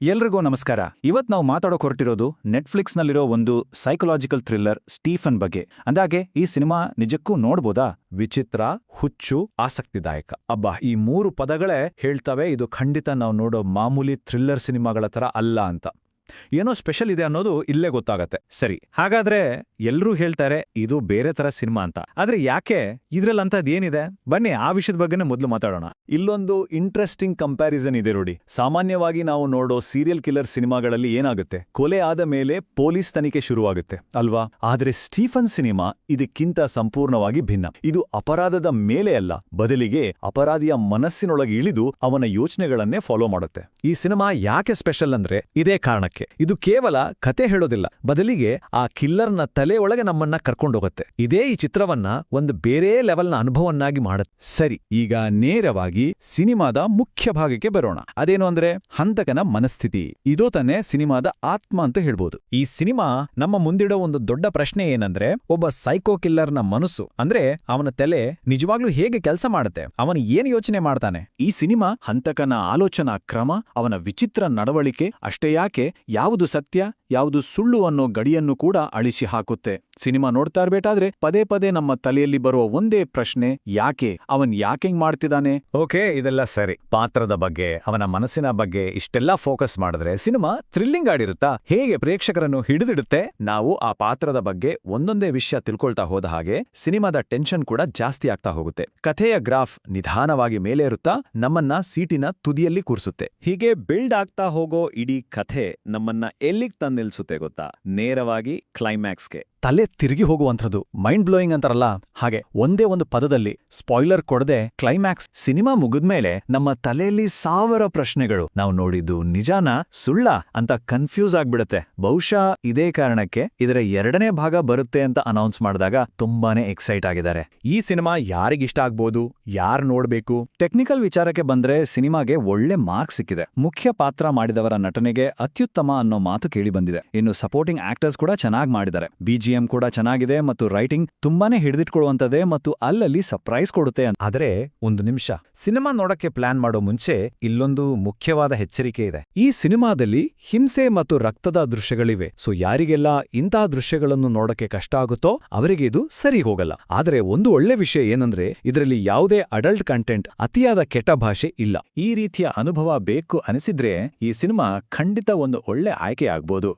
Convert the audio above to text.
ಎಲ್ರಿಗೂ ನಮಸ್ಕಾರ. ಇವತ್ ನಾವು ಮಾತಾಡೋಕೆ ಹೊರಟಿರೋದು ನೆಟ್ಫ್ಲಿಕ್ಸ್ನಲ್ಲಿರೋ ಒಂದು ಸೈಕಲಾಜಿಕಲ್ ಥ್ರಿಲ್ಲರ್ ಸ್ಟೀಫನ್ ಬಗ್ಗೆ. ಅಂದಾಗೆ ಈ ಸಿನಿಮಾ ನಿಜಕ್ಕೂ ನೋಡ್ಬೋದಾ? ವಿಚಿತ್ರ, ಹುಚ್ಚು, ಆಸಕ್ತಿದಾಯಕ. ಅಬ್ಬಾ, ಈ 3 ಪದಗಳೇ ಹೇಳ್ತವೆ ಇದು ಖಂಡಿತ ನಾವು ನೋಡೋ ಮಾಮೂಲಿ ಥ್ರಿಲ್ಲರ್ ಸಿನಿಮಾಗಳ ಥರ ಅಲ್ಲ ಅಂತ. ಏನೋ ಸ್ಪೆಷಲ್ ಇದೆ ಅನ್ನೋದು ಇಲ್ಲೇ ಗೊತ್ತಾಗತ್ತೆ. ಸರಿ, ಹಾಗಾದ್ರೆ ಎಲ್ರೂ ಹೇಳ್ತಾರೆ ಇದು ಬೇರೆ ತರ ಸಿನಿಮಾ ಅಂತ. ಆದ್ರೆ ಯಾಕೆ ಇದ್ರಲ್ಲಂತದ್ದೇನಿದೆ? ಬನ್ನಿ ಆ ವಿಷಯದ ಬಗ್ಗೆನೇ ಮೊದಲು ಮಾತಾಡೋಣ. ಇಲ್ಲೊಂದು ಇಂಟ್ರೆಸ್ಟಿಂಗ್ ಕಂಪ್ಯಾರಿಸನ್ ಇದೆ ನೋಡಿ. ಸಾಮಾನ್ಯವಾಗಿ ನಾವು ನೋಡೋ ಸೀರಿಯಲ್ ಕಿಲ್ಲರ್ ಸಿನಿಮಾಗಳಲ್ಲಿ ಏನಾಗುತ್ತೆ, ಕೊಲೆ ಆದ ಮೇಲೆ ಪೊಲೀಸ್ ತನಿಖೆ ಶುರುವಾಗುತ್ತೆ ಅಲ್ವಾ? ಆದ್ರೆ ಸ್ಟೀಫನ್ ಸಿನಿಮಾ ಇದಕ್ಕಿಂತ ಸಂಪೂರ್ಣವಾಗಿ ಭಿನ್ನ. ಇದು ಅಪರಾಧದ ಮೇಲೆ ಅಲ್ಲ, ಬದಲಿಗೆ ಅಪರಾಧಿಯ ಮನಸ್ಸಿನೊಳಗೆ ಇಳಿದು ಅವನ ಯೋಚನೆಗಳನ್ನೇ ಫಾಲೋ ಮಾಡುತ್ತೆ. ಈ ಸಿನಿಮಾ ಯಾಕೆ ಸ್ಪೆಷಲ್ ಅಂದ್ರೆ ಇದೇ ಕಾರಣಕ್ಕೆ. ಇದು ಕೇವಲ ಕತೆ ಹೇಳೋದಿಲ್ಲ, ಬದಲಿಗೆ ಆ ಕಿಲ್ಲರ್ನ ತಲೆ ಒಳಗೆ ನಮ್ಮನ್ನ ಕರ್ಕೊಂಡೋಗುತ್ತೆ. ಇದೇ ಈ ಚಿತ್ರವನ್ನ ಒಂದು ಬೇರೆ ಲೆವೆಲ್ನ ಅನುಭವನ್ನಾಗಿ ಮಾಡುತ್ತೆ. ಸರಿ, ಈಗ ನೇರವಾಗಿ ಸಿನಿಮಾದ ಮುಖ್ಯ ಭಾಗಕ್ಕೆ ಬರೋಣ. ಅದೇನು ಅಂದ್ರೆ ಹಂತಕನ ಮನಸ್ಥಿತಿ. ಇದೋ ತಾನೇ ಸಿನಿಮಾದ ಆತ್ಮ ಅಂತ ಹೇಳ್ಬೋದು. ಈ ಸಿನಿಮಾ ನಮ್ಮ ಮುಂದಿಡೋ ಒಂದು ದೊಡ್ಡ ಪ್ರಶ್ನೆ ಏನಂದ್ರೆ, ಒಬ್ಬ ಸೈಕೋ ಕಿಲ್ಲರ್ನ ಮನಸ್ಸು ಅಂದ್ರೆ ಅವನ ತಲೆ ನಿಜವಾಗ್ಲೂ ಹೇಗೆ ಕೆಲಸ ಮಾಡುತ್ತೆ, ಅವನು ಏನು ಯೋಚನೆ ಮಾಡ್ತಾನೆ. ಈ ಸಿನಿಮಾ ಹಂತಕನ ಆಲೋಚನಾ ಕ್ರಮ, ಅವನ ವಿಚಿತ್ರ ನಡವಳಿಕೆ ಅಷ್ಟೇ ಯಾಕೆ ಯಾವುದು ಸತ್ಯ ಯಾವುದು ಸುಳ್ಳು ಅನ್ನೋ ಗಡಿಯನ್ನು ಕೂಡ ಅಳಿಸಿ ಹಾಕುತ್ತೆ. ಸಿನಿಮಾ ನೋಡ್ತಾ ಇರ್ಬೇಕಾದ್ರೆ ಪದೇ ಪದೇ ನಮ್ಮ ತಲೆಯಲ್ಲಿ ಬರುವ ಒಂದೇ ಪ್ರಶ್ನೆ, ಯಾಕೆ ಅವನ್ ಯಾಕೆಂಗ್ ಮಾಡ್ತಿದ್ದಾನೆ? ಓಕೆ, ಇದೆಲ್ಲ ಸರಿ. ಪಾತ್ರದ ಬಗ್ಗೆ, ಅವನ ಮನಸ್ಸಿನ ಬಗ್ಗೆ ಇಷ್ಟೆಲ್ಲ ಫೋಕಸ್ ಮಾಡಿದ್ರೆ ಸಿನಿಮಾ ಥ್ರಿಲ್ಲಿಂಗ್ ಆಗಿರುತ್ತಾ? ಹೇಗೆ ಪ್ರೇಕ್ಷಕರನ್ನು ಹಿಡಿದಿಡುತ್ತೆ? ನಾವು ಆ ಪಾತ್ರದ ಬಗ್ಗೆ ಒಂದೊಂದೇ ವಿಷಯ ತಿಳ್ಕೊಳ್ತಾ ಹೋದ ಹಾಗೆ ಸಿನಿಮಾದ ಟೆನ್ಷನ್ ಕೂಡ ಜಾಸ್ತಿ ಆಗ್ತಾ ಹೋಗುತ್ತೆ. ಕಥೆಯ ಗ್ರಾಫ್ ನಿಧಾನವಾಗಿ ಮೇಲೇರುತ್ತಾ ನಮ್ಮನ್ನ ಸೀಟಿನ ತುದಿಯಲ್ಲಿ ಕೂರಿಸುತ್ತೆ. ಹೀಗೆ ಬಿಲ್ಡ್ ಆಗ್ತಾ ಹೋಗೋ ಇಡೀ ಕಥೆ ನಮ್ಮನ್ನ ಎಲ್ಲಿಗ್ ತಂದು ನಿಲ್ಸುತ್ತೆ ಗೊತ್ತಾ? ನೇರವಾಗಿ ಕ್ಲೈಮ್ಯಾಕ್ಸ್ಗೆ. ತಲೆ ತಿರುಗಿ ಹೋಗುವಂಥದ್ದು, ಮೈಂಡ್ ಬ್ಲೋಯಿಂಗ್ ಅಂತಾರಲ್ಲ ಹಾಗೆ. ಒಂದೇ ಒಂದು ಪದದಲ್ಲಿ ಸ್ಪಾಯ್ಲರ್ ಕೊಡದೆ ಕ್ಲೈಮ್ಯಾಕ್ಸ್. ಸಿನಿಮಾ ಮುಗಿದ್ಮೇಲೆ ನಮ್ಮ ತಲೆಯಲ್ಲಿ 1000 ಪ್ರಶ್ನೆಗಳು. ನಾವು ನೋಡಿದ್ದು ನಿಜಾನ ಸುಳ್ಳ ಅಂತ ಕನ್ಫ್ಯೂಸ್ ಆಗ್ಬಿಡುತ್ತೆ. ಬಹುಶಃ ಇದೇ ಕಾರಣಕ್ಕೆ ಇದರ 2ನೇ ಭಾಗ ಬರುತ್ತೆ ಅಂತ ಅನೌನ್ಸ್ ಮಾಡಿದಾಗ ತುಂಬಾನೇ ಎಕ್ಸೈಟ್ ಆಗಿದ್ದಾರೆ. ಈ ಸಿನಿಮಾ ಯಾರಿಗಿಷ್ಟ ಆಗ್ಬೋದು, ಯಾರು ನೋಡ್ಬೇಕು? ಟೆಕ್ನಿಕಲ್ ವಿಚಾರಕ್ಕೆ ಬಂದ್ರೆ ಸಿನಿಮಾಗೆ ಒಳ್ಳೆ ಮಾರ್ಕ್ಸ್ ಸಿಕ್ಕಿದೆ. ಮುಖ್ಯ ಪಾತ್ರ ಮಾಡಿದವರ ನಟನೆಗೆ ಅತ್ಯುತ್ತಮ ಅನ್ನೋ ಮಾತು ಕೇಳಿ ಬಂದಿದೆ. ಇನ್ನು ಸಪೋರ್ಟಿಂಗ್ ಆಕ್ಟರ್ಸ್ ಕೂಡ ಚೆನ್ನಾಗಿ ಮಾಡಿದ್ದಾರೆ. BGM ಕೂಡ ಚೆನ್ನಾಗಿದೆ ಮತ್ತು ರೈಟಿಂಗ್ ತುಂಬಾನೇ ಹಿಡಿದಿಟ್ಕೊಳ್ಳುವಂತದೇ ಮತ್ತು ಅಲ್ಲಲ್ಲಿ ಸರ್ಪ್ರೈಸ್ ಕೊಡುತ್ತೆ. ಆದ್ರೆ ಒಂದು ನಿಮಿಷ, ಸಿನಿಮಾ ನೋಡಕ್ಕೆ ಪ್ಲಾನ್ ಮಾಡೋ ಮುಂಚೆ ಇಲ್ಲೊಂದು ಮುಖ್ಯವಾದ ಎಚ್ಚರಿಕೆ ಇದೆ. ಈ ಸಿನಿಮಾದಲ್ಲಿ ಹಿಂಸೆ ಮತ್ತು ರಕ್ತದ ದೃಶ್ಯಗಳಿವೆ. ಸೊ ಯಾರಿಗೆಲ್ಲ ಇಂತಹ ದೃಶ್ಯಗಳನ್ನು ನೋಡಕ್ಕೆ ಕಷ್ಟ ಆಗುತ್ತೋ ಅವರಿಗೆ ಇದು ಸರಿ ಹೋಗಲ್ಲ. ಆದ್ರೆ ಒಂದು ಒಳ್ಳೆ ವಿಷಯ ಏನಂದ್ರೆ ಇದರಲ್ಲಿ ಯಾವುದೇ ಅಡಲ್ಟ್ ಕಂಟೆಂಟ್, ಅತಿಯಾದ ಕೆಟ್ಟ ಭಾಷೆ ಇಲ್ಲ. ಈ ರೀತಿಯ ಅನುಭವ ಬೇಕು ಅನಿಸಿದ್ರೆ ಈ ಸಿನಿಮಾ ಖಂಡಿತ ಒಂದು ಒಳ್ಳೆ ಆಯ್ಕೆ ಆಗ್ಬೋದು.